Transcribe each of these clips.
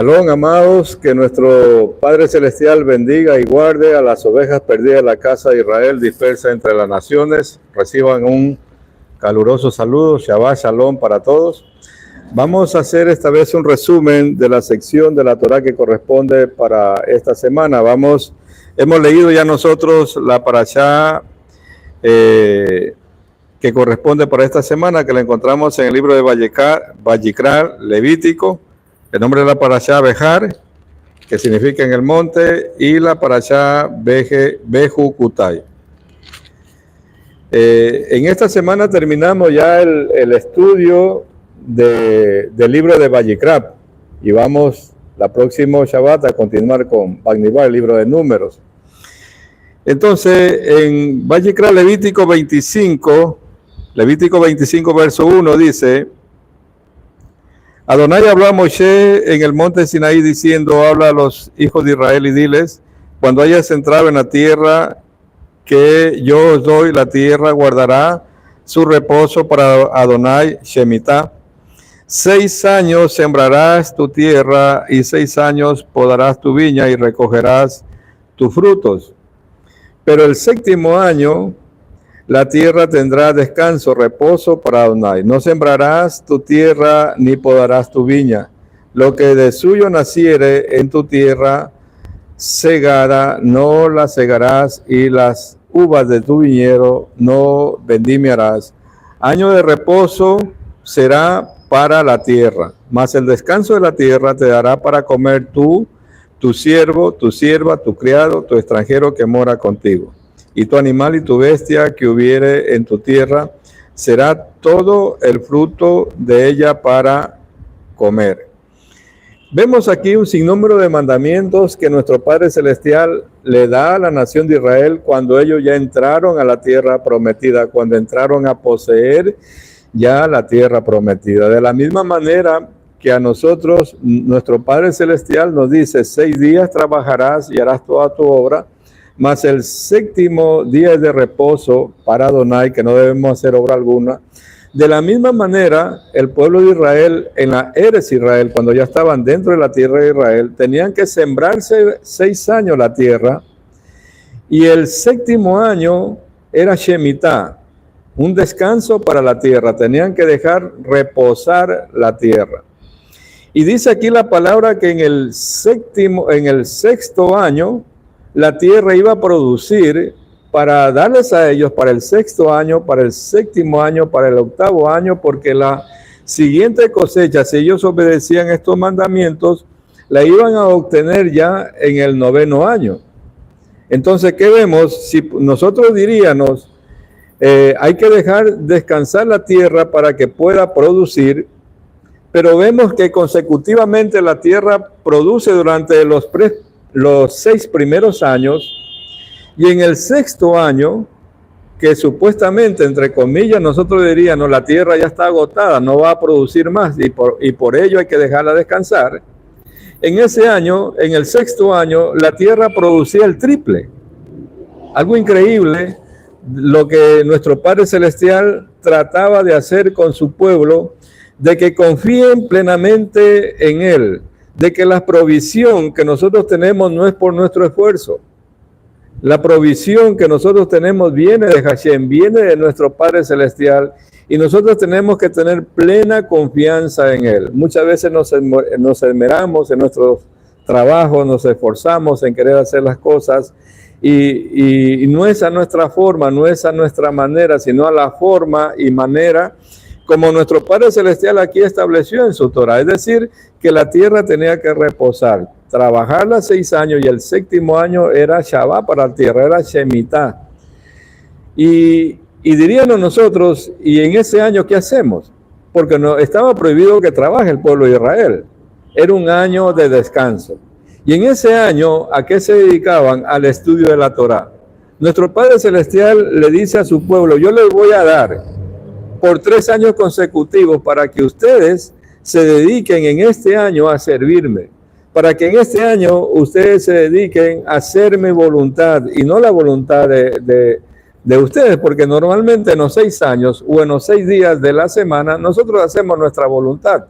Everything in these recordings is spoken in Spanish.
Shalom, amados, que nuestro Padre Celestial bendiga y guarde a las ovejas perdidas de la casa de Israel dispersas entre las naciones. Reciban un caluroso saludo, Shabbat Shalom para todos. Vamos a hacer esta vez un resumen de la sección de la Torah que corresponde para esta semana. Hemos leído ya nosotros la parashá que corresponde para esta semana, que la encontramos en el libro de Vayikra, Levítico. El nombre de la parashá Bejar, que significa en el monte, y la parashá Behu Kutai. En esta semana terminamos ya el estudio del libro de Vayikra y vamos la próxima Shabbat a continuar con Bagnibar, el libro de Números. Entonces, en Vayikra Levítico 25 verso 1 dice: Adonai habló a Moshe en el monte Sinaí diciendo: habla a los hijos de Israel y diles, cuando hayas entrado en la tierra que yo os doy, la tierra guardará su reposo para Adonai Shemitah. 6 años sembrarás tu tierra y 6 años podarás tu viña y recogerás tus frutos. Pero el 7º año la tierra tendrá descanso, reposo para Adonai. No sembrarás tu tierra ni podarás tu viña. Lo que de suyo naciere en tu tierra segada, no la segarás, y las uvas de tu viñedo no vendimiarás. Año de reposo será para la tierra, mas el descanso de la tierra te dará para comer tú, tu siervo, tu sierva, tu criado, tu extranjero que mora contigo. Y tu animal y tu bestia que hubiere en tu tierra, será todo el fruto de ella para comer. Vemos aquí un sinnúmero de mandamientos que nuestro Padre Celestial le da a la nación de Israel cuando ellos ya entraron a la tierra prometida, cuando entraron a poseer ya la tierra prometida. De la misma manera que a nosotros, nuestro Padre Celestial nos dice: 6 días trabajarás y harás toda tu obra, mas el 7º día es de reposo para Adonai, que no debemos hacer obra alguna. De la misma manera, el pueblo de Israel, en la Eretz Israel, cuando ya estaban dentro de la tierra de Israel, tenían que sembrarse 6 años la tierra, y el 7º año era Shemitah, un descanso para la tierra. Tenían que dejar reposar la tierra. Y dice aquí la palabra que en el 6º año, la tierra iba a producir para darles a ellos para el 6º año, para el 7º año, para el 8º año, porque la siguiente cosecha, si ellos obedecían estos mandamientos, la iban a obtener ya en el 9º año. Entonces, ¿qué vemos? Si nosotros diríamos, hay que dejar descansar la tierra para que pueda producir, pero vemos que consecutivamente la tierra produce durante los 6 primeros años, y en el 6º año, que supuestamente, entre comillas, nosotros diríamos, la tierra ya está agotada, no va a producir más, y por ello hay que dejarla descansar. En ese año, en el 6º año, la tierra producía el triple. Algo increíble, lo que nuestro Padre Celestial trataba de hacer con su pueblo, de que confíen plenamente en Él, de que la provisión que nosotros tenemos no es por nuestro esfuerzo. La provisión que nosotros tenemos viene de Hashem, viene de nuestro Padre Celestial, y nosotros tenemos que tener plena confianza en Él. Muchas veces nos esmeramos en nuestros trabajos, nos esforzamos en querer hacer las cosas, y no es a nuestra forma, no es a nuestra manera, sino a la forma y manera como nuestro Padre Celestial aquí estableció en su Torah. Es decir, que la tierra tenía que reposar, trabajarla 6 años, y el 7º año era Shabbat para la tierra, era Shemitah. Y diríamos nosotros, ¿y en ese año qué hacemos? Porque no estaba prohibido que trabaje el pueblo de Israel. Era un año de descanso. Y en ese año, ¿a qué se dedicaban? Al estudio de la Torah. Nuestro Padre Celestial le dice a su pueblo: yo les voy a dar por 3 años consecutivos para que ustedes se dediquen en este año a servirme, para que en este año ustedes se dediquen a hacer mi voluntad y no la voluntad de ustedes, porque normalmente en los 6 años o en los 6 días de la semana nosotros hacemos nuestra voluntad.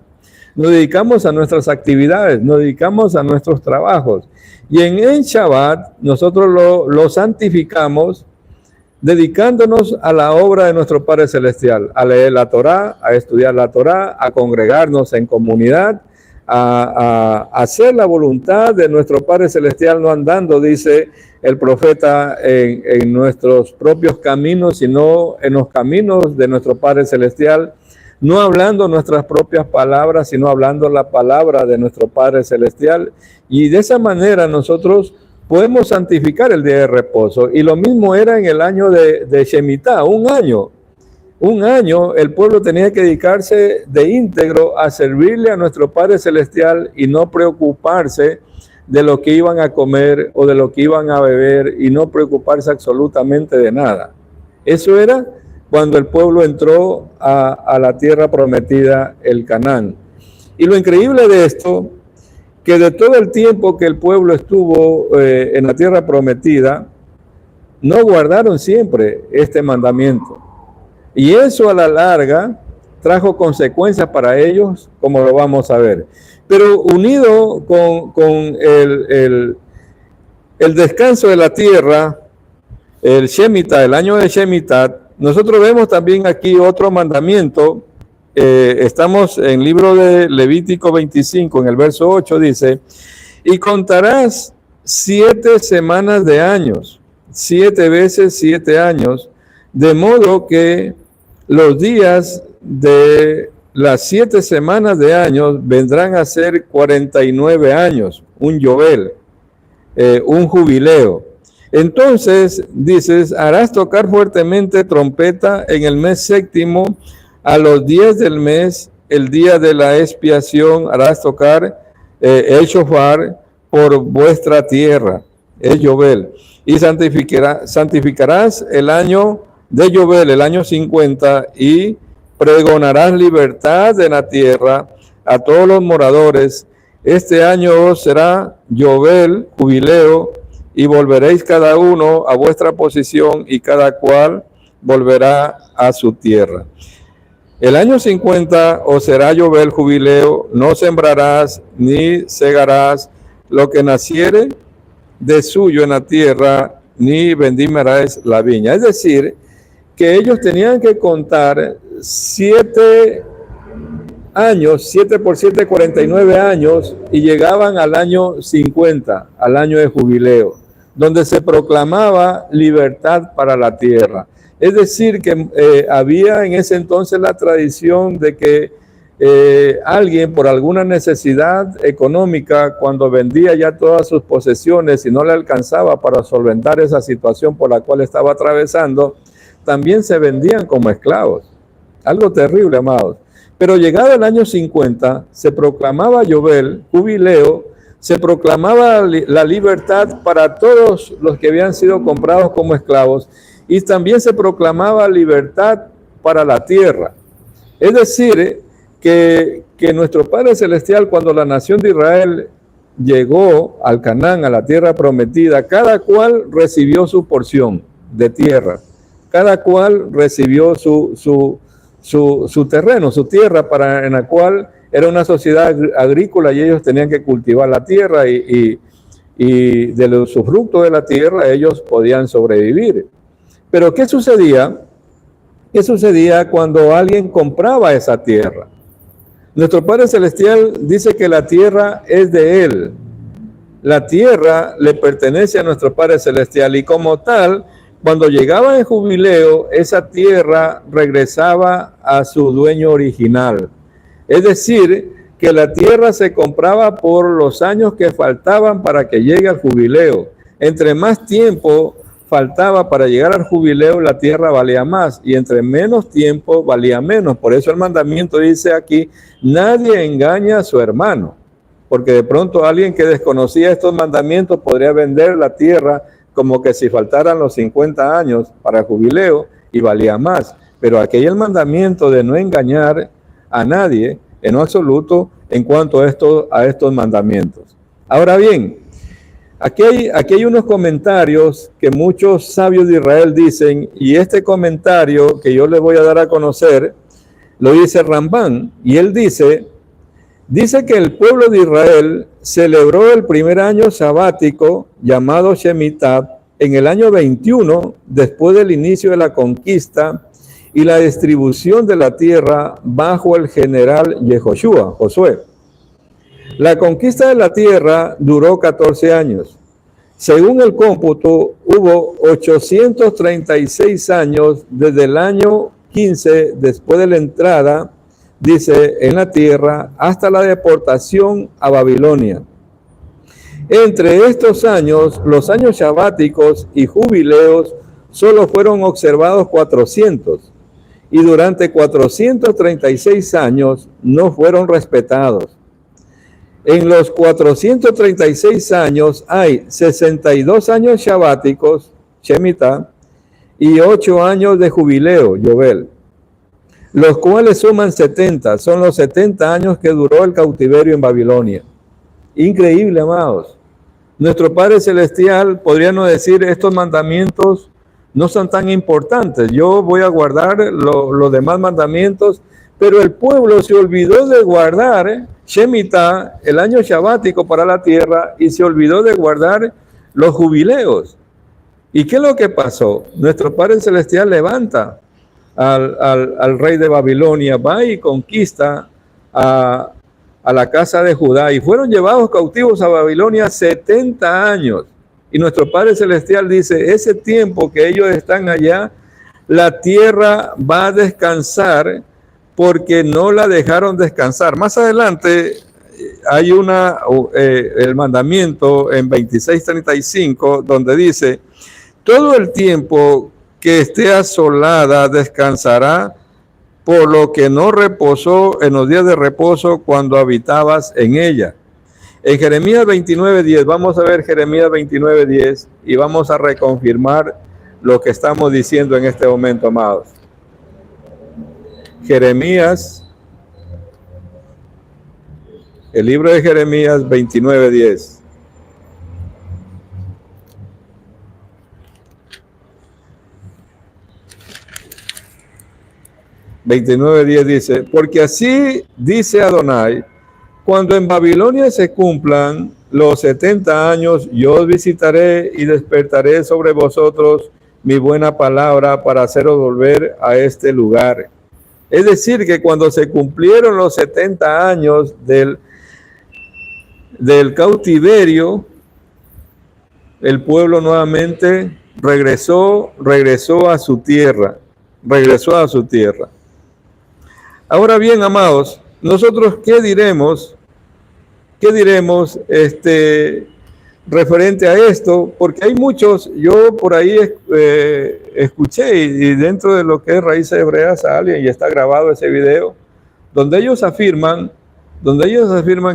nos dedicamos a nuestras actividades, nos dedicamos a nuestros trabajos. Y en el Shabbat nosotros lo santificamos dedicándonos a la obra de nuestro Padre Celestial, a leer la Torá, a estudiar la Torá, a congregarnos en comunidad, a hacer la voluntad de nuestro Padre Celestial, no andando, dice el profeta, en nuestros propios caminos, sino en los caminos de nuestro Padre Celestial, no hablando nuestras propias palabras, sino hablando la palabra de nuestro Padre Celestial. Y de esa manera nosotros podemos santificar el día de reposo. Y lo mismo era en el año de Shemitah, un año el pueblo tenía que dedicarse de íntegro a servirle a nuestro Padre Celestial y no preocuparse de lo que iban a comer o de lo que iban a beber y no preocuparse absolutamente de nada. Eso era cuando el pueblo entró a la tierra prometida, el Canaán. Y lo increíble de esto, que de todo el tiempo que el pueblo estuvo en la tierra prometida, no guardaron siempre este mandamiento. Y eso a la larga trajo consecuencias para ellos, como lo vamos a ver. Pero unido con el descanso de la tierra, el Shemitah, el año de Shemitah, nosotros vemos también aquí otro mandamiento. Estamos en el libro de Levítico 25, en el verso 8, dice: y contarás 7 semanas de años, 7 veces 7 años, de modo que los días de las 7 semanas de años vendrán a ser 49 años, un yobel, un jubileo. Entonces, dices, harás tocar fuertemente trompeta en el mes séptimo, a los 10 del mes, el día de la expiación, harás tocar el shofar por vuestra tierra, el yobel, y santificarás el año de yobel, el año 50, y pregonarás libertad en la tierra a todos los moradores. Este año será yobel, jubileo, y volveréis cada uno a vuestra posición y cada cual volverá a su tierra. El año 50 os será yobel, jubileo, no sembrarás ni segarás lo que naciere de suyo en la tierra, ni vendimarás la viña. Es decir, que ellos tenían que contar 7 años, 7 por 7, 49 años, y llegaban al año 50, al año de jubileo, donde se proclamaba libertad para la tierra. Es decir, que había en ese entonces la tradición de que alguien, por alguna necesidad económica, cuando vendía ya todas sus posesiones y no le alcanzaba para solventar esa situación por la cual estaba atravesando, también se vendían como esclavos. Algo terrible, amados. Pero llegado el año 50, se proclamaba yobel, jubileo, se proclamaba la libertad para todos los que habían sido comprados como esclavos, y también se proclamaba libertad para la tierra. Es decir, que nuestro Padre Celestial, cuando la nación de Israel llegó al Canaán, a la tierra prometida, cada cual recibió su porción de tierra, cada cual recibió su terreno, su tierra, en la cual era una sociedad agrícola y ellos tenían que cultivar la tierra y de los frutos de la tierra ellos podían sobrevivir. Pero ¿qué sucedía? ¿Qué sucedía cuando alguien compraba esa tierra? Nuestro Padre Celestial dice que la tierra es de Él. La tierra le pertenece a nuestro Padre Celestial y como tal, cuando llegaba el jubileo, esa tierra regresaba a su dueño original. Es decir, que la tierra se compraba por los años que faltaban para que llegue al jubileo. Entre más tiempo faltaba para llegar al jubileo, la tierra valía más, y entre menos tiempo valía menos. Por eso el mandamiento dice aquí: nadie engaña a su hermano, porque de pronto alguien que desconocía estos mandamientos podría vender la tierra como que si faltaran los 50 años para el jubileo y valía más. Pero aquí hay el mandamiento de no engañar a nadie en lo absoluto en cuanto a estos mandamientos. Ahora bien, aquí hay unos comentarios que muchos sabios de Israel dicen, y este comentario que yo les voy a dar a conocer lo dice Rambán, y él dice: Dice que el pueblo de Israel celebró el primer año sabático llamado Shemitah en el año 21 después del inicio de la conquista y la distribución de la tierra bajo el general Yehoshua, Josué. La conquista de la tierra duró 14 años. Según el cómputo, hubo 836 años desde el año 15 después de la entrada, dice, en la tierra hasta la deportación a Babilonia. Entre estos años, los años sabáticos y jubileos solo fueron observados 400 y durante 436 años no fueron respetados. En los 436 años hay 62 años sabáticos, Shemitah, y 8 años de jubileo, Yobel, los cuales suman 70, son los 70 años que duró el cautiverio en Babilonia. Increíble, amados. Nuestro Padre Celestial, podríamos decir, estos mandamientos no son tan importantes. Yo voy a guardar los demás mandamientos, pero el pueblo se olvidó de guardar Shemitah, el año sabático para la tierra, y se olvidó de guardar los jubileos. ¿Y qué es lo que pasó? Nuestro Padre Celestial levanta al rey de Babilonia, va y conquista a la casa de Judá, y fueron llevados cautivos a Babilonia 70 años. Y nuestro Padre Celestial dice, ese tiempo que ellos están allá, la tierra va a descansar porque no la dejaron descansar. Más adelante hay el mandamiento en 26:35 donde dice, todo el tiempo que esté asolada descansará, por lo que no reposó en los días de reposo cuando habitabas en ella. En Jeremías 29:10, vamos a ver Jeremías 29:10 y vamos a reconfirmar lo que estamos diciendo en este momento, amados. Jeremías, el libro de Jeremías 29:10. Dice, porque así dice Adonai, cuando en Babilonia se cumplan los 70 años, yo os visitaré y despertaré sobre vosotros mi buena palabra para haceros volver a este lugar. Es decir, que cuando se cumplieron los 70 años del cautiverio, el pueblo nuevamente regresó a su tierra, Ahora bien, amados, nosotros ¿qué diremos referente a esto? Porque hay muchos, yo por ahí escuché, y dentro de lo que es Raíces Hebreas sale, y está grabado ese video, donde ellos afirman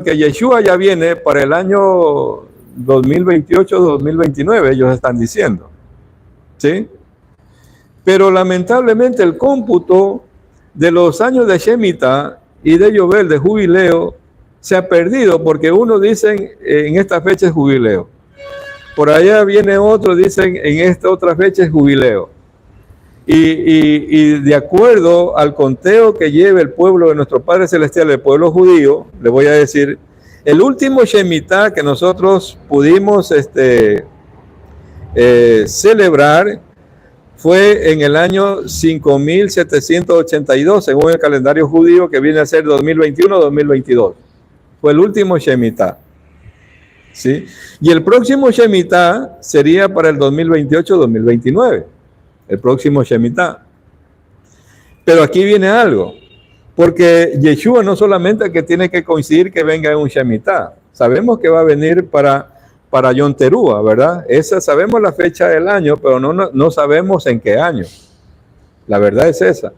que Yeshua ya viene para el año 2028-2029, ellos están diciendo, ¿sí? Pero lamentablemente el cómputo de los años de Shemitah y de Yobel, de jubileo, se ha perdido, porque unos dicen en esta fecha es jubileo, por allá viene otro, dicen en esta otra fecha es jubileo, y de acuerdo al conteo que lleva el pueblo de nuestro Padre Celestial, el pueblo judío, le voy a decir, el último Shemitah que nosotros pudimos celebrar fue en el año 5782, según el calendario judío, que viene a ser 2021-2022. Fue el último Shemitah, ¿sí? Y el próximo Shemitah sería para el 2028-2029, el próximo Shemitah. Pero aquí viene algo, porque Yeshua no solamente que tiene que coincidir que venga en un Shemitah, sabemos que va a venir para Yom Teruah, ¿verdad? Sabemos la fecha del año, pero no sabemos en qué año. La verdad es esa.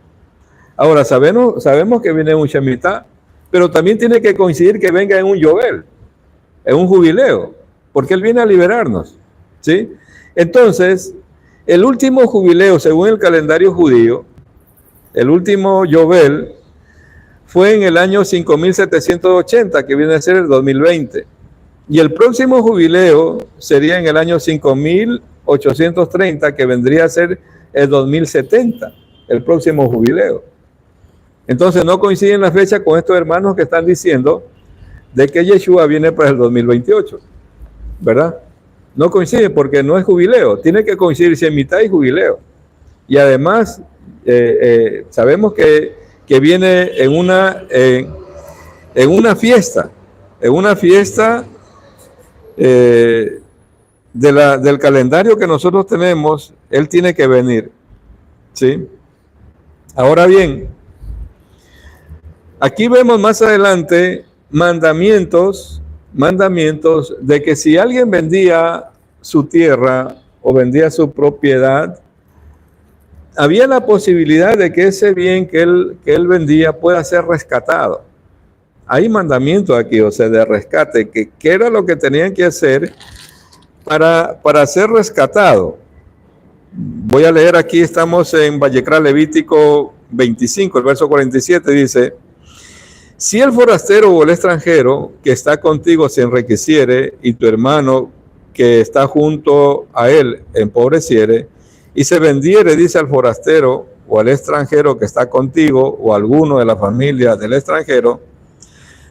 Ahora, sabemos que viene un Shemitah, pero también tiene que coincidir que venga en un Yobel, en un jubileo, porque Él viene a liberarnos, ¿sí? Entonces, el último jubileo, según el calendario judío, el último Yobel, fue en el año 5780, que viene a ser el 2020. Y el próximo jubileo sería en el año 5830, que vendría a ser el 2070, el próximo jubileo. Entonces no coinciden las fechas con estos hermanos que están diciendo de que Yeshua viene para el 2028, ¿verdad? No coincide porque no es jubileo, tiene que coincidir si en mitad y jubileo. Y además, sabemos que viene en una fiesta, del calendario que nosotros tenemos. Él tiene que venir, ¿sí? Ahora bien, aquí vemos más adelante mandamientos de que si alguien vendía su tierra o vendía su propiedad, había la posibilidad de que ese bien que él vendía pueda ser rescatado. Hay mandamientos aquí, o sea, de rescate, que qué era lo que tenían que hacer para ser rescatado. Voy a leer aquí, estamos en Vallecra Levítico 25, el verso 47, dice: si el forastero o el extranjero que está contigo se enriqueciere y tu hermano que está junto a él empobreciere y se vendiere, dice al forastero o al extranjero que está contigo o alguno de la familia del extranjero,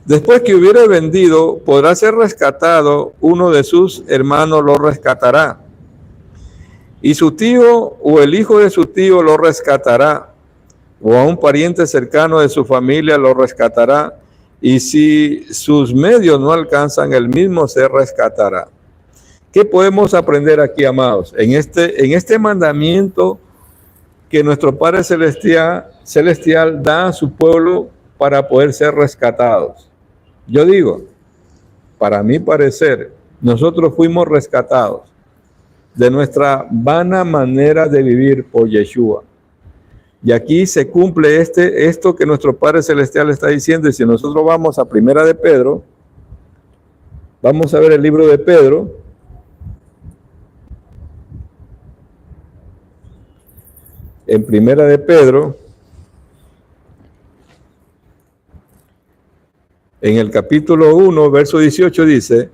después que hubiere vendido, podrá ser rescatado, uno de sus hermanos lo rescatará, y su tío o el hijo de su tío lo rescatará, o a un pariente cercano de su familia lo rescatará, y si sus medios no alcanzan, el mismo se rescatará. ¿Qué podemos aprender aquí, amados? En este mandamiento que nuestro Padre Celestial da a su pueblo para poder ser rescatados. Yo digo, para mi parecer, nosotros fuimos rescatados de nuestra vana manera de vivir por Yeshua. Y aquí se cumple esto que nuestro Padre Celestial está diciendo. Y si nosotros vamos a Primera de Pedro, vamos a ver el libro de Pedro. En Primera de Pedro, en el capítulo 1, verso 18 dice: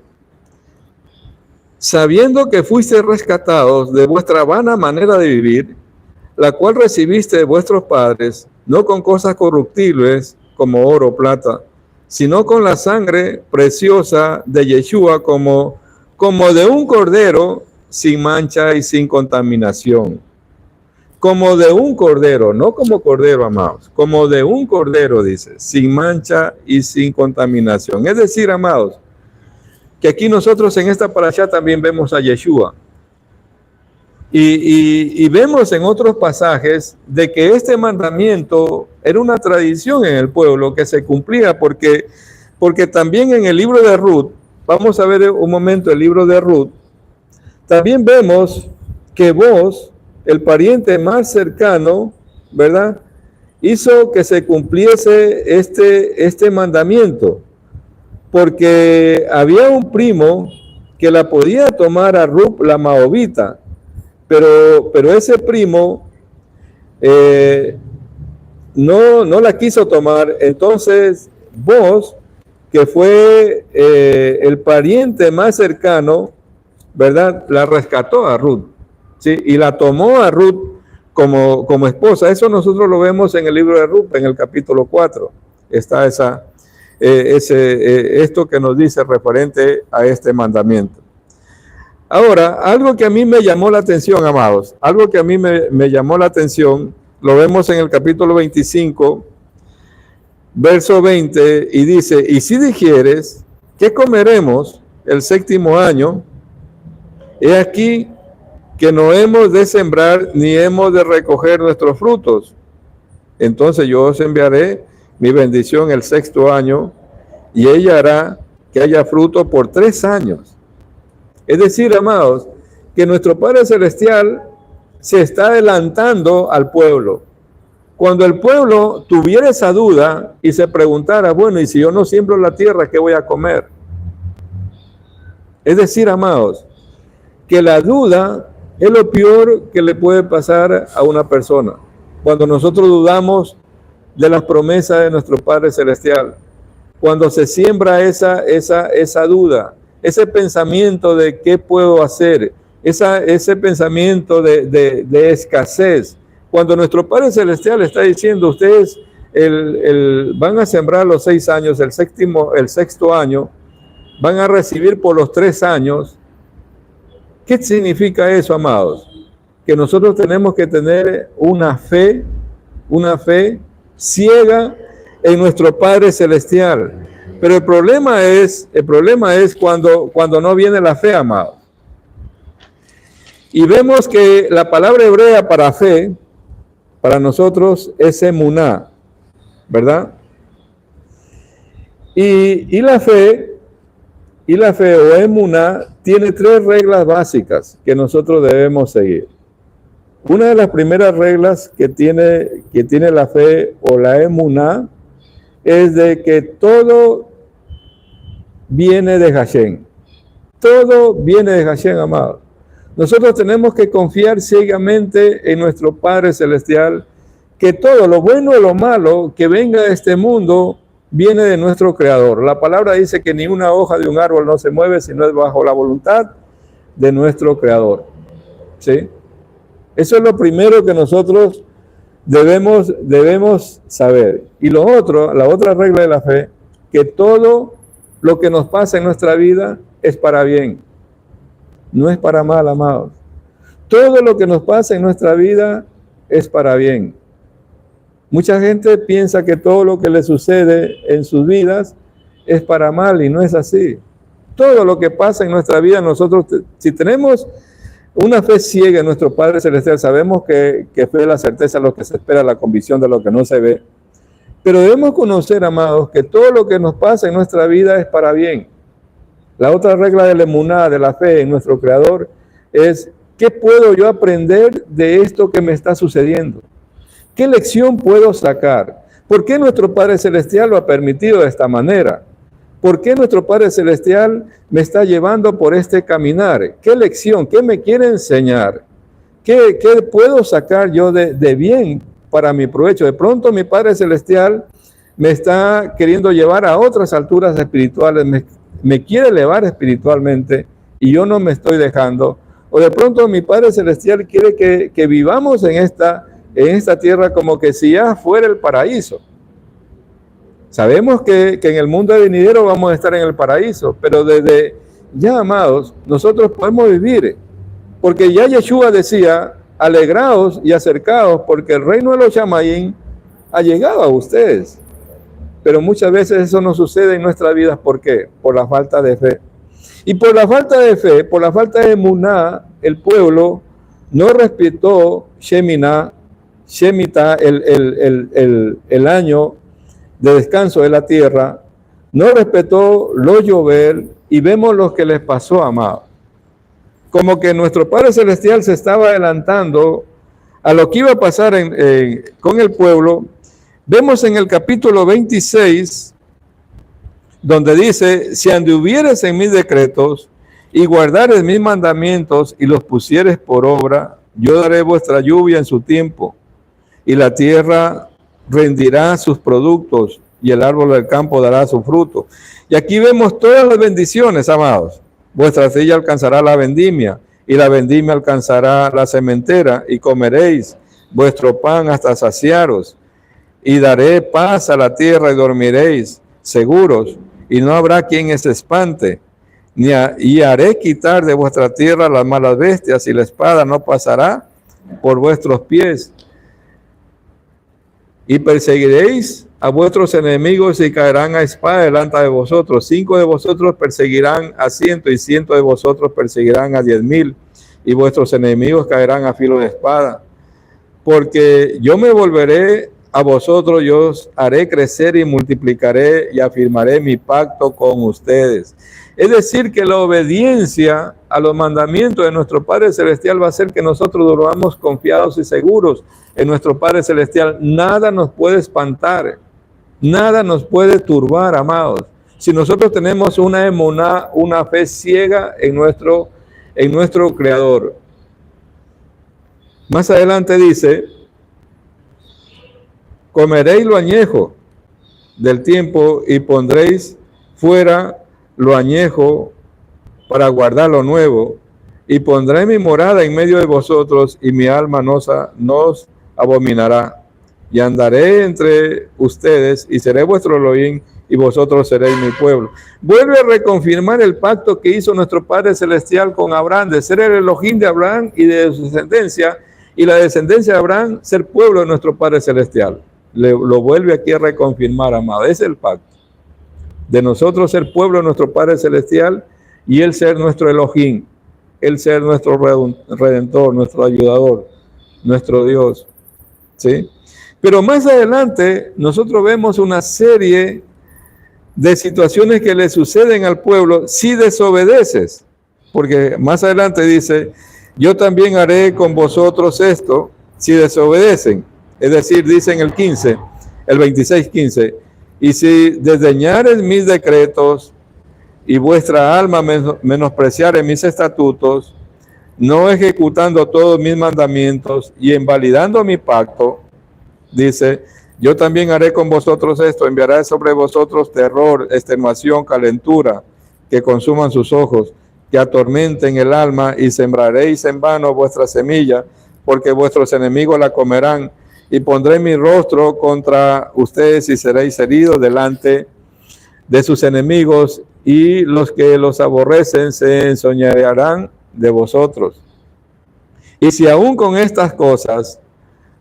sabiendo que fuiste rescatados de vuestra vana manera de vivir, la cual recibiste de vuestros padres, no con cosas corruptibles como oro o plata, sino con la sangre preciosa de Yeshua, como de un cordero sin mancha y sin contaminación. Como de un cordero, no como cordero, amados, como de un cordero, dice, sin mancha y sin contaminación. Es decir, amados, que aquí nosotros en esta parashá también vemos a Yeshua. Y vemos en otros pasajes de que este mandamiento era una tradición en el pueblo que se cumplía, porque también en el libro de Ruth, vamos a ver un momento el libro de Ruth, también vemos que Boaz, el pariente más cercano, ¿verdad?, hizo que se cumpliese este mandamiento, porque había un primo que la podía tomar a Ruth la Moabita, pero ese primo no la quiso tomar. Entonces Boaz, que fue el pariente más cercano, ¿verdad?, la rescató a Ruth, ¿sí? Y la tomó a Ruth como esposa. Eso nosotros lo vemos en el libro de Ruth, en el capítulo 4. Está esto que nos dice referente a este mandamiento. Ahora, algo que a mí me llamó la atención, amados, algo que a mí me llamó la atención, lo vemos en el capítulo 25, verso 20, y dice: y si dijeres, ¿qué comeremos el séptimo año? He aquí que no hemos de sembrar ni hemos de recoger nuestros frutos. Entonces yo os enviaré mi bendición el sexto año, y ella hará que haya fruto por 3 años. Es decir, amados, que nuestro Padre Celestial se está adelantando al pueblo. Cuando el pueblo tuviera esa duda y se preguntara, bueno, y si yo no siembro la tierra, ¿qué voy a comer? Es decir, amados, que la duda es lo peor que le puede pasar a una persona. Cuando nosotros dudamos de las promesas de nuestro Padre Celestial, cuando se siembra esa duda, ese pensamiento de qué puedo hacer, ese pensamiento de escasez, cuando nuestro Padre Celestial está diciendo, ustedes van a sembrar los 6 años, el sexto año, van a recibir por los 3 años. ¿Qué significa eso, amados? Que nosotros tenemos que tener una fe ciega en nuestro Padre Celestial. Pero el problema es cuando no viene la fe, amados. Y vemos que la palabra hebrea para fe, para nosotros, es emuná, ¿verdad? Y la fe o emuná tiene 3 reglas básicas que nosotros debemos seguir. Una de las primeras reglas que tiene la fe o la emuná es de que todo viene de Hashem. Todo viene de Hashem, amado. Nosotros tenemos que confiar ciegamente en nuestro Padre Celestial, que todo lo bueno y lo malo que venga de este mundo viene de nuestro Creador. La palabra dice que ni una hoja de un árbol no se mueve si no es bajo la voluntad de nuestro Creador. ¿Sí? Eso es lo primero que nosotros debemos saber. Y la otra regla de la fe, que todo lo que nos pasa en nuestra vida es para bien. No es para mal, amados. Todo lo que nos pasa en nuestra vida es para bien. Mucha gente piensa que todo lo que le sucede en sus vidas es para mal y no es así. Todo lo que pasa en nuestra vida, nosotros, si tenemos una fe ciega en nuestro Padre Celestial, sabemos que fe es la certeza de lo que se espera, la convicción de lo que no se ve. Pero debemos conocer, amados, que todo lo que nos pasa en nuestra vida es para bien. La otra regla de la emuná, de la fe en nuestro Creador, es ¿qué puedo yo aprender de esto que me está sucediendo? ¿Qué lección puedo sacar? ¿Por qué nuestro Padre Celestial lo ha permitido de esta manera? ¿Por qué nuestro Padre Celestial me está llevando por este caminar? ¿Qué lección? ¿Qué me quiere enseñar? ¿Qué puedo sacar yo de bien para mi provecho? De pronto mi Padre Celestial me está queriendo llevar a otras alturas espirituales, me quiere elevar espiritualmente y yo no me estoy dejando. O de pronto mi Padre Celestial quiere que vivamos en esta tierra como que si ya fuera el paraíso. Sabemos que en el mundo venidero vamos a estar en el paraíso, pero desde ya, amados, nosotros podemos vivir, porque ya Yeshua decía, alegraos y acercaos, porque el reino de los Shamayim ha llegado a ustedes. Pero muchas veces eso no sucede en nuestras vidas. ¿Por qué? Por la falta de fe. Y por la falta de fe, por la falta de emuná, el pueblo no respetó Shemitah, el año de descanso de la tierra, no respetó los Yovel, y vemos lo que les pasó, amado. Como que nuestro Padre Celestial se estaba adelantando a lo que iba a pasar con el pueblo. Vemos en el capítulo 26, donde dice, si anduvieres en mis decretos y guardares mis mandamientos y los pusieres por obra, yo daré vuestra lluvia en su tiempo, y la tierra rendirá sus productos, y el árbol del campo dará su fruto. Y aquí vemos todas las bendiciones, amados. Vuestra silla alcanzará la vendimia, y la vendimia alcanzará la sementera, y comeréis vuestro pan hasta saciaros. Y daré paz a la tierra, y dormiréis seguros, y no habrá quien se espante. Y haré quitar de vuestra tierra las malas bestias, y la espada no pasará por vuestros pies. Y perseguiréis a vuestros enemigos y caerán a espada delante de vosotros. 5 de vosotros perseguirán a 100 y 100 de vosotros perseguirán a 10,000, y vuestros enemigos caerán a filo de espada. Porque yo me volveré a vosotros, yo os haré crecer y multiplicaré y afirmaré mi pacto con ustedes. Es decir, que la obediencia a los mandamientos de nuestro Padre Celestial va a hacer que nosotros durmamos confiados y seguros en nuestro Padre Celestial. Nada nos puede espantar, nada nos puede turbar, amados. Si nosotros tenemos una emuná, una fe ciega en nuestro Creador. Más adelante dice, comeréis lo añejo del tiempo y pondréis fuera lo añejo para guardar lo nuevo, y pondré mi morada en medio de vosotros, y mi alma nos abominará. y andaré entre ustedes y seré vuestro Elohim y vosotros seréis mi pueblo. Vuelve a reconfirmar el pacto que hizo nuestro Padre Celestial con Abraham, de ser el Elohim de Abraham y de su descendencia, y la descendencia de Abraham ser pueblo de nuestro Padre Celestial. Lo vuelve aquí a reconfirmar, amado. Ese es el pacto. De nosotros ser pueblo de nuestro Padre Celestial y Él ser nuestro Elohim, Él ser nuestro Redentor, nuestro ayudador, nuestro Dios. ¿Sí? Pero más adelante nosotros vemos una serie de situaciones que le suceden al pueblo si desobedeces. Porque más adelante dice, yo también haré con vosotros esto si desobedecen. Es decir, dice en el 15, el 26:15, y si desdeñares mis decretos y vuestra alma menospreciare mis estatutos, no ejecutando todos mis mandamientos y invalidando mi pacto, dice, yo también haré con vosotros esto, enviaré sobre vosotros terror, extenuación, calentura, que consuman sus ojos, que atormenten el alma, y sembraréis en vano vuestra semilla, porque vuestros enemigos la comerán, y pondré mi rostro contra ustedes y seréis heridos delante de sus enemigos, y los que los aborrecen se ensoñarán de vosotros. Y si aún con estas cosas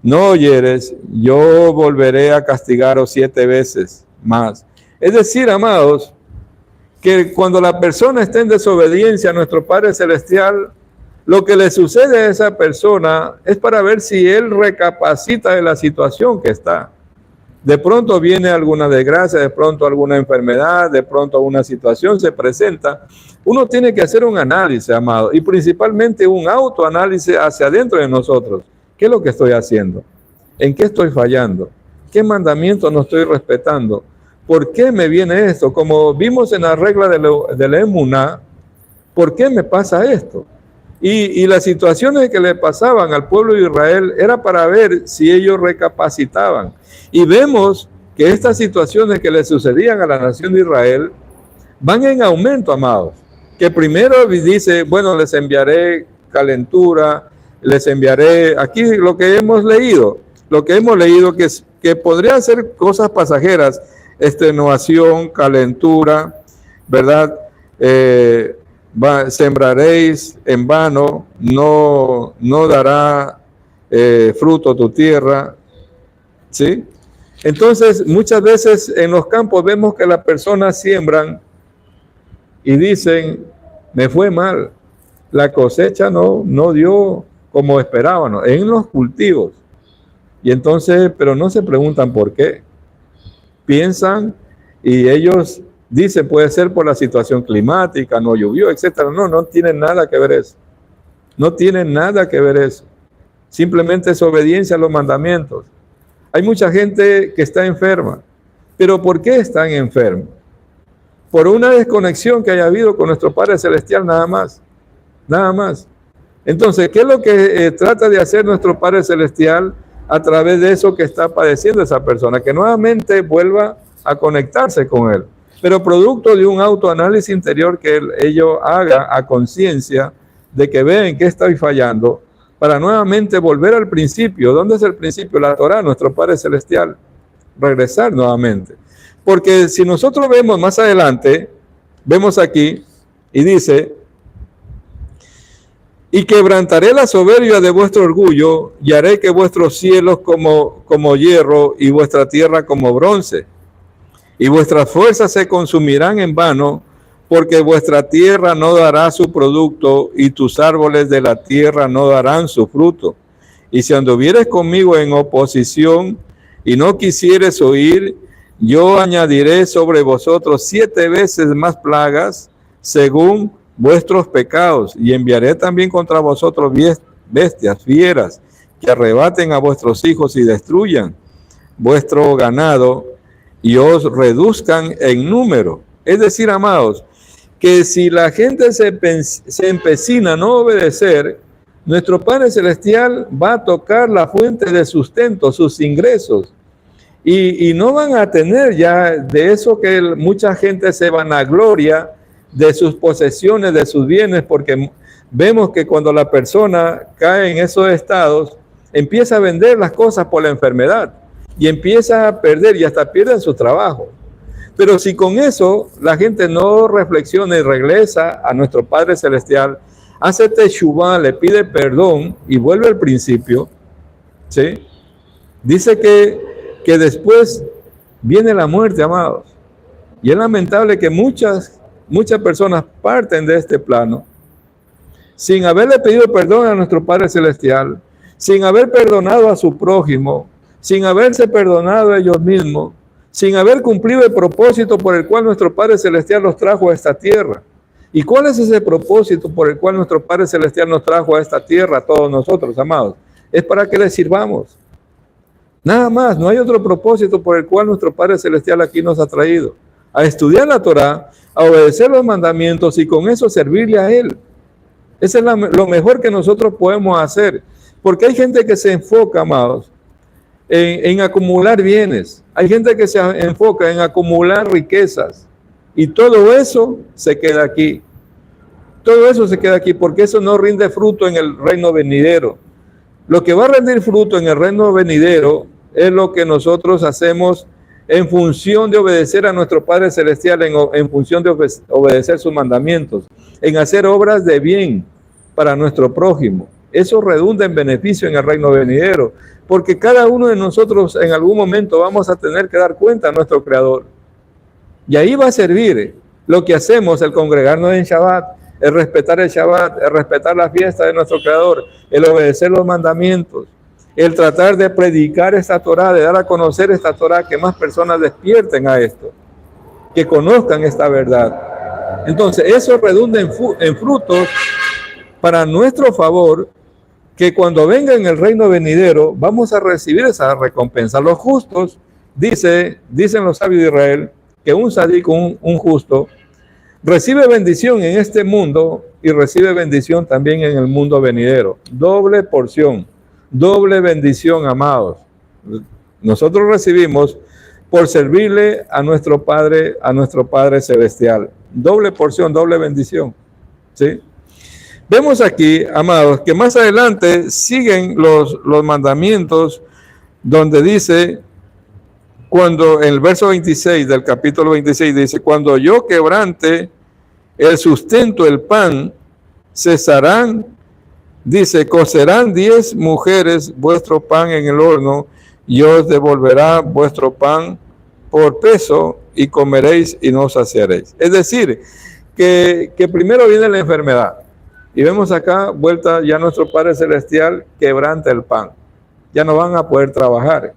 no oyeres, yo volveré a castigaros 7 veces más. Es decir, amados, que cuando la persona está en desobediencia a nuestro Padre Celestial, lo que le sucede a esa persona es para ver si él recapacita de la situación que está. De pronto viene alguna desgracia, de pronto alguna enfermedad, de pronto una situación se presenta. Uno tiene que hacer un análisis, amado, y principalmente un autoanálisis hacia adentro de nosotros. ¿Qué es lo que estoy haciendo? ¿En qué estoy fallando? ¿Qué mandamiento no estoy respetando? ¿Por qué me viene esto? Como vimos en la regla de la Emuná, ¿por qué me pasa esto? Y las situaciones que le pasaban al pueblo de Israel era para ver si ellos recapacitaban. Y vemos que estas situaciones que le sucedían a la nación de Israel van en aumento, amados. Que primero dice, bueno, les enviaré calentura, les enviaré, aquí lo que hemos leído que podrían ser cosas pasajeras, extenuación, calentura, ¿verdad? Sembraréis en vano, no dará fruto tu tierra, ¿sí? Entonces, muchas veces en los campos vemos que las personas siembran y dicen, me fue mal, la cosecha no dio como esperábamos, en los cultivos. Y entonces, pero no se preguntan por qué. Piensan y ellos dicen, puede ser por la situación climática, no llovió, etcétera. No tiene nada que ver eso. No tiene nada que ver eso. Simplemente es obediencia a los mandamientos. Hay mucha gente que está enferma. ¿Pero por qué están enfermos? Por una desconexión que haya habido con nuestro Padre Celestial, nada más. Nada más. Entonces, ¿qué es lo que trata de hacer nuestro Padre Celestial a través de eso que está padeciendo esa persona? Que nuevamente vuelva a conectarse con Él. Pero producto de un autoanálisis interior que ellos hagan a conciencia de que ven que estoy fallando, para nuevamente volver al principio. ¿Dónde es el principio? La Torá, nuestro Padre Celestial. Regresar nuevamente. Porque si nosotros vemos más adelante, vemos aquí, y dice, y quebrantaré la soberbia de vuestro orgullo, y haré que vuestros cielos como hierro, y vuestra tierra como bronce. Y vuestras fuerzas se consumirán en vano, porque vuestra tierra no dará su producto, y tus árboles de la tierra no darán su fruto. Y si anduvieres conmigo en oposición, y no quisieres oír, yo añadiré sobre vosotros 7 veces más plagas, según vuestros pecados, y enviaré también contra vosotros bestias, fieras, que arrebaten a vuestros hijos y destruyan vuestro ganado, y os reduzcan en número. Es decir, amados, que si la gente se empecina a no obedecer, nuestro Padre Celestial va a tocar la fuente de sustento, sus ingresos, y no van a tener ya de eso que mucha gente se vanagloria de sus posesiones, de sus bienes, porque vemos que cuando la persona cae en esos estados, empieza a vender las cosas por la enfermedad. y empieza a perder y hasta pierden su trabajo. Pero si con eso la gente no reflexiona y regresa a nuestro Padre Celestial, hace teshuvá, le pide perdón y vuelve al principio, ¿sí? Dice que después viene la muerte, amados. Y es lamentable que muchas personas parten de este plano sin haberle pedido perdón a nuestro Padre Celestial, sin haber perdonado a su prójimo, sin haberse perdonado a ellos mismos, sin haber cumplido el propósito por el cual nuestro Padre Celestial los trajo a esta tierra. ¿Y cuál es ese propósito por el cual nuestro Padre Celestial nos trajo a esta tierra, a todos nosotros, amados? Es para que le sirvamos. Nada más, no hay otro propósito por el cual nuestro Padre Celestial aquí nos ha traído. A estudiar la Torá, a obedecer los mandamientos y con eso servirle a Él. Eso es lo mejor que nosotros podemos hacer. Porque hay gente que se enfoca, amados, en acumular bienes. Hay gente que se enfoca en acumular riquezas. Y todo eso se queda aquí. Todo eso se queda aquí porque eso no rinde fruto en el reino venidero. Lo que va a rendir fruto en el reino venidero es lo que nosotros hacemos en función de obedecer a nuestro Padre Celestial, en función de obedecer sus mandamientos, en hacer obras de bien para nuestro prójimo. Eso redunda en beneficio en el reino venidero, porque cada uno de nosotros en algún momento vamos a tener que dar cuenta a nuestro Creador. Y ahí va a servir lo que hacemos, el congregarnos en Shabbat, el respetar el Shabbat, el respetar la fiesta de nuestro Creador, el obedecer los mandamientos, el tratar de predicar esta Torah, de dar a conocer esta Torah, que más personas despierten a esto, que conozcan esta verdad. Entonces, eso redunda en frutos para nuestro favor, que cuando venga en el reino venidero, vamos a recibir esa recompensa. Los justos, dicen los sabios de Israel, que un sadik, un justo, recibe bendición en este mundo y recibe bendición también en el mundo venidero. Doble porción, doble bendición, amados. Nosotros recibimos por servirle a nuestro Padre Celestial. Doble porción, doble bendición. ¿Sí? Vemos aquí, amados, que más adelante siguen los mandamientos donde dice, cuando en el verso 26 del capítulo 26 dice, cuando yo quebrante el sustento, el pan, cesarán, dice, cocerán 10 mujeres vuestro pan en el horno y os devolverá vuestro pan por peso y comeréis y no os saciaréis. Es decir, que primero viene la enfermedad y vemos acá, vuelta ya nuestro Padre Celestial, quebranta el pan. Ya no van a poder trabajar.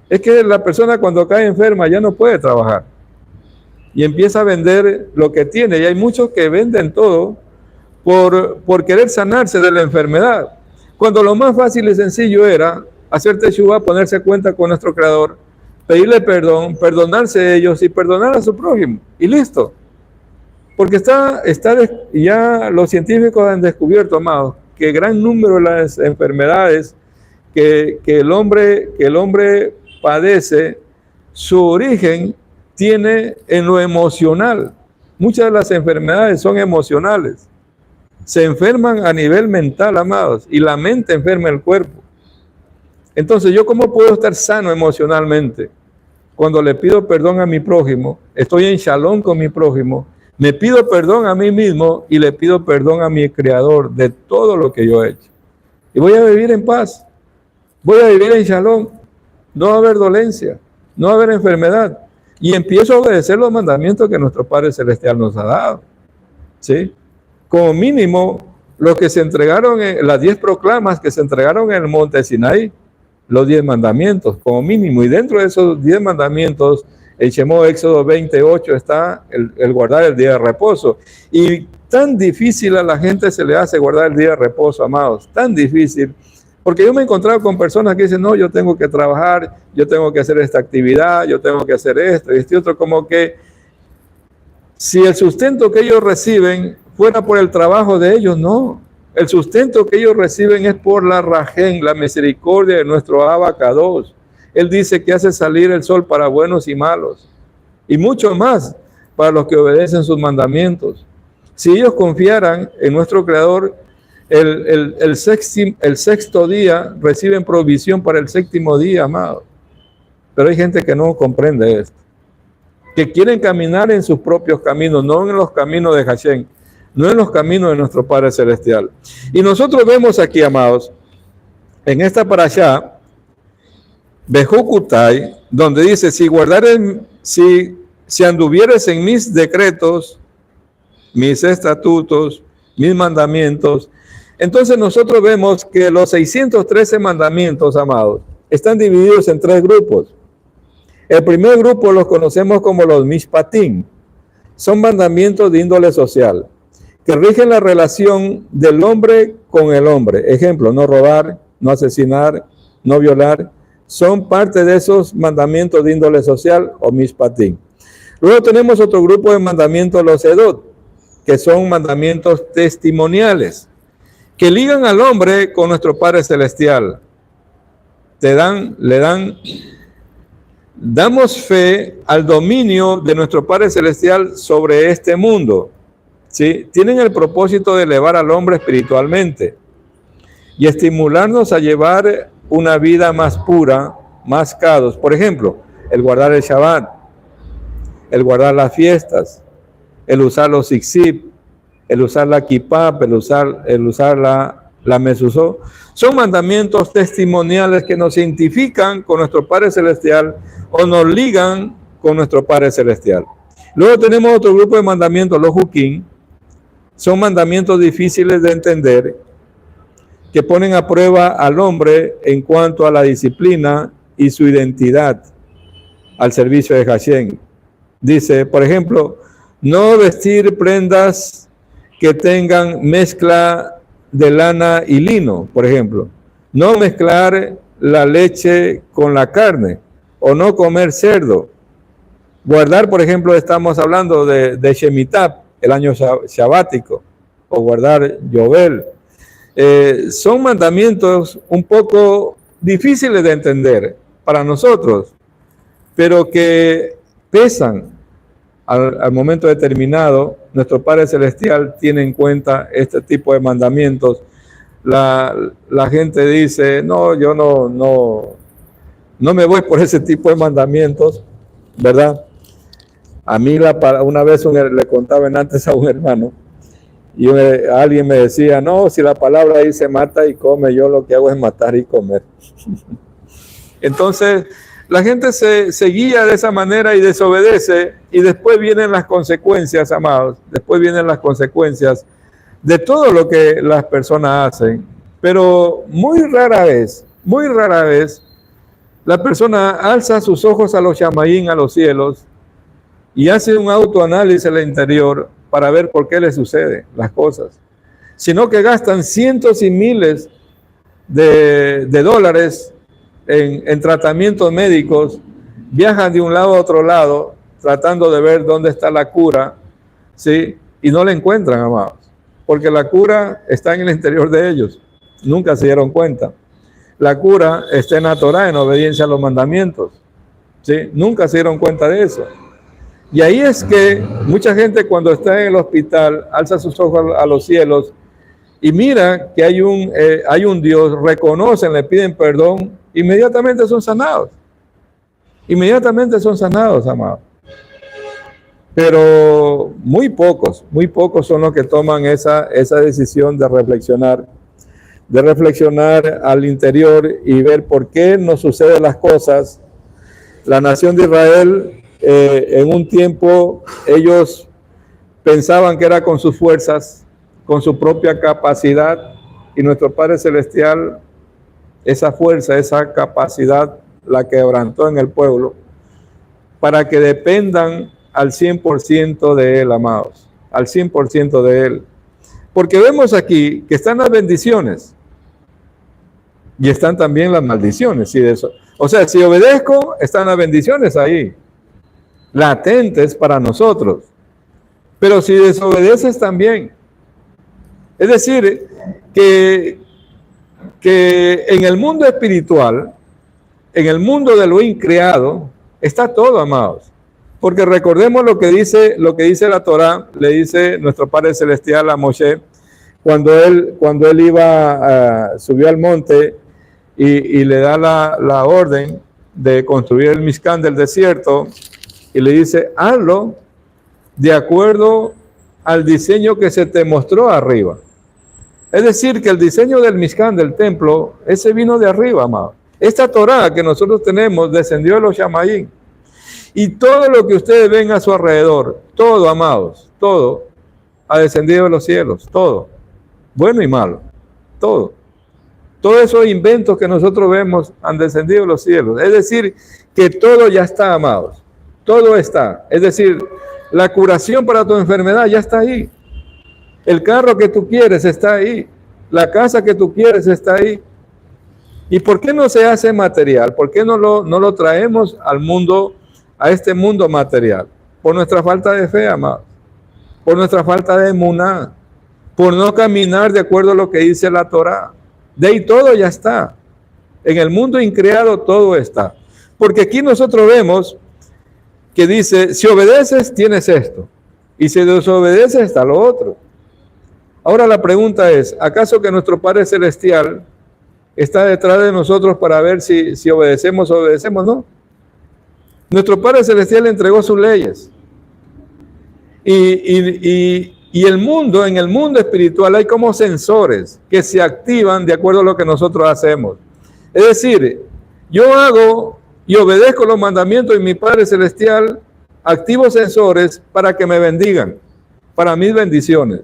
Es que la persona cuando cae enferma ya no puede trabajar y empieza a vender lo que tiene. Y hay muchos que venden todo por querer sanarse de la enfermedad, cuando lo más fácil y sencillo era hacer teshuvá, ponerse a cuenta con nuestro Creador, pedirle perdón, perdonarse a ellos y perdonar a su prójimo, y listo. Porque ya los científicos han descubierto, amados, que gran número de las enfermedades que el hombre padece, su origen tiene en lo emocional. Muchas de las enfermedades son emocionales. Se enferman a nivel mental, amados, y la mente enferma el cuerpo. Entonces, ¿yo cómo puedo estar sano emocionalmente? Cuando le pido perdón a mi prójimo, estoy en shalom con mi prójimo, me pido perdón a mí mismo y le pido perdón a mi Creador de todo lo que yo he hecho. Y voy a vivir en paz, voy a vivir en shalom, no va a haber dolencia, no va a haber enfermedad. Y empiezo a obedecer los mandamientos que nuestro Padre Celestial nos ha dado. ¿Sí? Como mínimo, los que se entregaron, las 10 proclamas que se entregaron en el monte Sinaí, los 10 mandamientos, como mínimo. Y dentro de esos 10 mandamientos, el Shemot Éxodo 28 está el guardar el día de reposo. Y tan difícil a la gente se le hace guardar el día de reposo, amados, tan difícil. Porque yo me he encontrado con personas que dicen, no, yo tengo que trabajar, yo tengo que hacer esta actividad, yo tengo que hacer esto y este otro, como que si el sustento que ellos reciben fuera por el trabajo de ellos, no. El sustento que ellos reciben es por la rajén, la misericordia de nuestro Abba Kadosh. Él dice que hace salir el sol para buenos y malos, y mucho más para los que obedecen sus mandamientos. Si ellos confiaran en nuestro Creador, el sexto día reciben provisión para el séptimo día, amado. Pero hay gente que no comprende esto, que quieren caminar en sus propios caminos, no en los caminos de Hashem, no en los caminos de nuestro Padre Celestial. Y nosotros vemos aquí, amados, en esta parashá, Bejucutai, donde dice, si anduvieres en mis decretos, mis estatutos, mis mandamientos, entonces nosotros vemos que los 613 mandamientos, amados, están divididos en 3 grupos. El primer grupo los conocemos como los mishpatim. Son mandamientos de índole social, que rigen la relación del hombre con el hombre. Ejemplo, no robar, no asesinar, no violar. Son parte de esos mandamientos de índole social o mishpatim. Luego tenemos otro grupo de mandamientos, los edot, que son mandamientos testimoniales, que ligan al hombre con nuestro Padre Celestial. Damos fe al dominio de nuestro Padre Celestial sobre este mundo. ¿Sí? Tienen el propósito de elevar al hombre espiritualmente y estimularnos a llevar una vida más pura, más kadosh. Por ejemplo, el guardar el Shabbat, el guardar las fiestas, el usar los tzitzit, el usar la kippah, el usar la mezuzot. Son mandamientos testimoniales que nos identifican con nuestro Padre Celestial o nos ligan con nuestro Padre Celestial. Luego tenemos otro grupo de mandamientos, los hukim. Son mandamientos difíciles de entender, que ponen a prueba al hombre en cuanto a la disciplina y su identidad al servicio de Hashem. Dice, por ejemplo, no vestir prendas que tengan mezcla de lana y lino, por ejemplo. No mezclar la leche con la carne, o no comer cerdo. Guardar, por ejemplo, estamos hablando de Shemitah, el año shabático, o guardar Yobel. Son mandamientos un poco difíciles de entender para nosotros, pero que pesan al momento determinado. Nuestro Padre Celestial tiene en cuenta este tipo de mandamientos. La gente dice, no, yo no me voy por ese tipo de mandamientos, ¿verdad? A mí una vez le contaba antes a un hermano, y alguien me decía, no, si la palabra dice mata y come, yo lo que hago es matar y comer. Entonces, la gente se guía de esa manera y desobedece, y después vienen las consecuencias, amados. Después vienen las consecuencias de todo lo que las personas hacen. Pero muy rara vez, la persona alza sus ojos a los shamayim, a los cielos, y hace un autoanálisis en el interior para ver por qué le suceden las cosas. Sino que gastan cientos y miles de dólares en tratamientos médicos, viajan de un lado a otro lado tratando de ver dónde está la cura, ¿sí? Y no la encuentran, amados, porque la cura está en el interior de ellos. Nunca se dieron cuenta. La cura está en la Torah, en obediencia a los mandamientos, ¿sí? Nunca se dieron cuenta de eso. Y ahí es que mucha gente, cuando está en el hospital, alza sus ojos a los cielos y mira que hay un Dios, reconocen, le piden perdón, inmediatamente son sanados. Inmediatamente son sanados, amados. Pero muy pocos son los que toman esa decisión de reflexionar al interior y ver por qué nos suceden las cosas. La nación de Israel, en un tiempo, ellos pensaban que era con sus fuerzas, con su propia capacidad, y nuestro Padre Celestial, esa fuerza, esa capacidad, la quebrantó en el pueblo, para que dependan al 100% de Él, amados, al 100% de Él. Porque vemos aquí que están las bendiciones y están también las maldiciones. ¿Sí? De eso. O sea, si obedezco, están las bendiciones ahí, latentes para nosotros. Pero si desobedeces también. Es decir, que en el mundo espiritual, en el mundo de lo increado, está todo, amados. Porque recordemos lo que dice la Torah, le dice nuestro Padre Celestial a Moshe, cuando él subió al monte y le da la orden de construir el Mishkan del desierto y le dice, hazlo de acuerdo al diseño que se te mostró arriba. Es decir, que el diseño del Mishkan, del templo, ese vino de arriba, amado. Esta Torá que nosotros tenemos descendió de los Shamayim. Y todo lo que ustedes ven a su alrededor, todo, amados, todo, ha descendido de los cielos, todo, bueno y malo, todo. Todos esos inventos que nosotros vemos han descendido de los cielos. Es decir, que todo ya está, amados. Todo está. Es decir, la curación para tu enfermedad ya está ahí. El carro que tú quieres está ahí. La casa que tú quieres está ahí. ¿Y por qué no se hace material? ¿Por qué no lo traemos al mundo, a este mundo material? Por nuestra falta de fe, amados. Por nuestra falta de emuná. Por no caminar de acuerdo a lo que dice la Torá. De ahí todo ya está. En el mundo increado todo está. Porque aquí nosotros vemos que dice, si obedeces tienes esto. Y si desobedeces está lo otro. Ahora la pregunta es, ¿acaso que nuestro Padre Celestial está detrás de nosotros para ver si obedecemos o obedecemos? No. Nuestro Padre Celestial entregó sus leyes. Y el mundo, en el mundo espiritual hay como sensores que se activan de acuerdo a lo que nosotros hacemos. Es decir, yo hago y obedezco los mandamientos de mi Padre Celestial, activo sensores para que me bendigan, para mis bendiciones.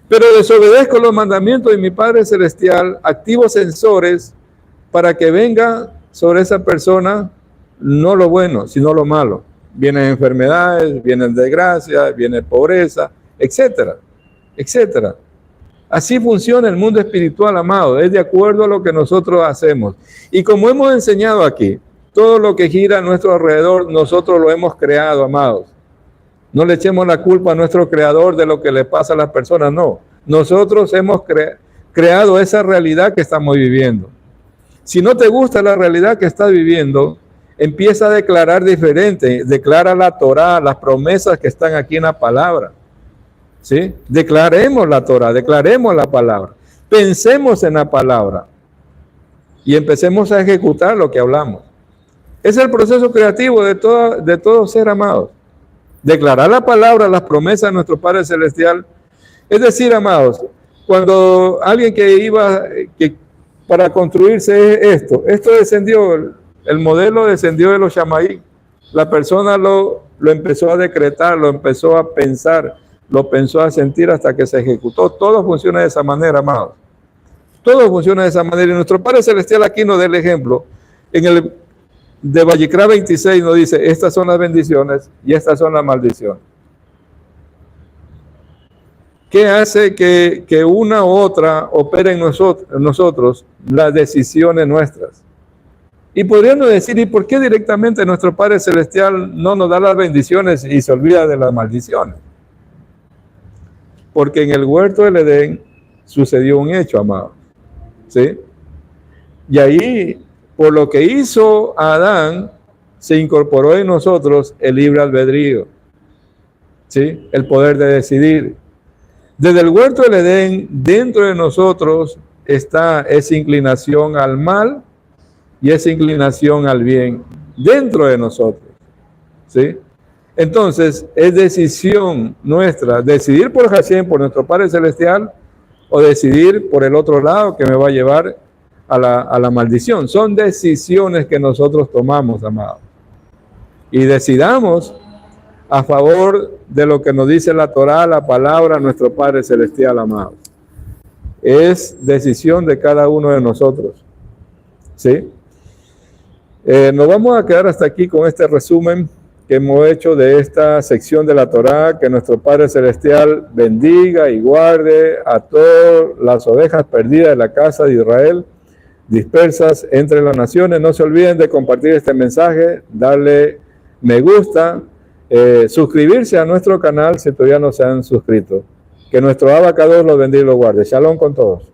Pero desobedezco los mandamientos de mi Padre Celestial, activo sensores para que venga sobre esa persona no lo bueno, sino lo malo. Vienen enfermedades, vienen desgracias, viene pobreza, etcétera, etcétera. Así funciona el mundo espiritual, amado, es de acuerdo a lo que nosotros hacemos. Y como hemos enseñado aquí, todo lo que gira a nuestro alrededor, nosotros lo hemos creado, amados. No le echemos la culpa a nuestro creador de lo que le pasa a las personas, no. Nosotros hemos creado esa realidad que estamos viviendo. Si no te gusta la realidad que estás viviendo, empieza a declarar diferente. Declara la Torá, las promesas que están aquí en la palabra. ¿Sí? Declaremos la Torá, declaremos la palabra. Pensemos en la palabra. Y empecemos a ejecutar lo que hablamos. Es el proceso creativo de todo ser, amados. Declarar la palabra, las promesas de nuestro Padre Celestial. Es decir, amados, cuando alguien que para construirse esto descendió, el modelo descendió de los Shamayim. La persona lo empezó a decretar, lo empezó a pensar, lo pensó a sentir hasta que se ejecutó. Todo funciona de esa manera, amados. Todo funciona de esa manera. Y nuestro Padre Celestial aquí nos da el ejemplo. En el de Vallicrá 26 nos dice, estas son las bendiciones y estas son las maldiciones. ¿Qué hace que una u otra opere en nosotros las decisiones nuestras? Y podríamos decir, ¿y por qué directamente nuestro Padre Celestial no nos da las bendiciones y se olvida de las maldiciones? Porque en el huerto del Edén sucedió un hecho, amado. ¿Sí? Y ahí, por lo que hizo Adán, se incorporó en nosotros el libre albedrío. ¿Sí? El poder de decidir. Desde el huerto del Edén, dentro de nosotros está esa inclinación al mal y esa inclinación al bien, dentro de nosotros. ¿Sí? Entonces, es decisión nuestra, decidir por Hashem, por nuestro Padre Celestial, o decidir por el otro lado que me va a llevar a la maldición. Son decisiones que nosotros tomamos, amados. Y decidamos a favor de lo que nos dice la Torá, la palabra, nuestro Padre Celestial, amado. Es decisión de cada uno de nosotros. ¿Sí? Nos vamos a quedar hasta aquí con este resumen que hemos hecho de esta sección de la Torá. Que nuestro Padre Celestial bendiga y guarde a todas las ovejas perdidas de la casa de Israel, dispersas entre las naciones. No se olviden de compartir este mensaje, darle me gusta, suscribirse a nuestro canal si todavía no se han suscrito. Que nuestro Abacados los bendiga y los guarde. Shalom con todos.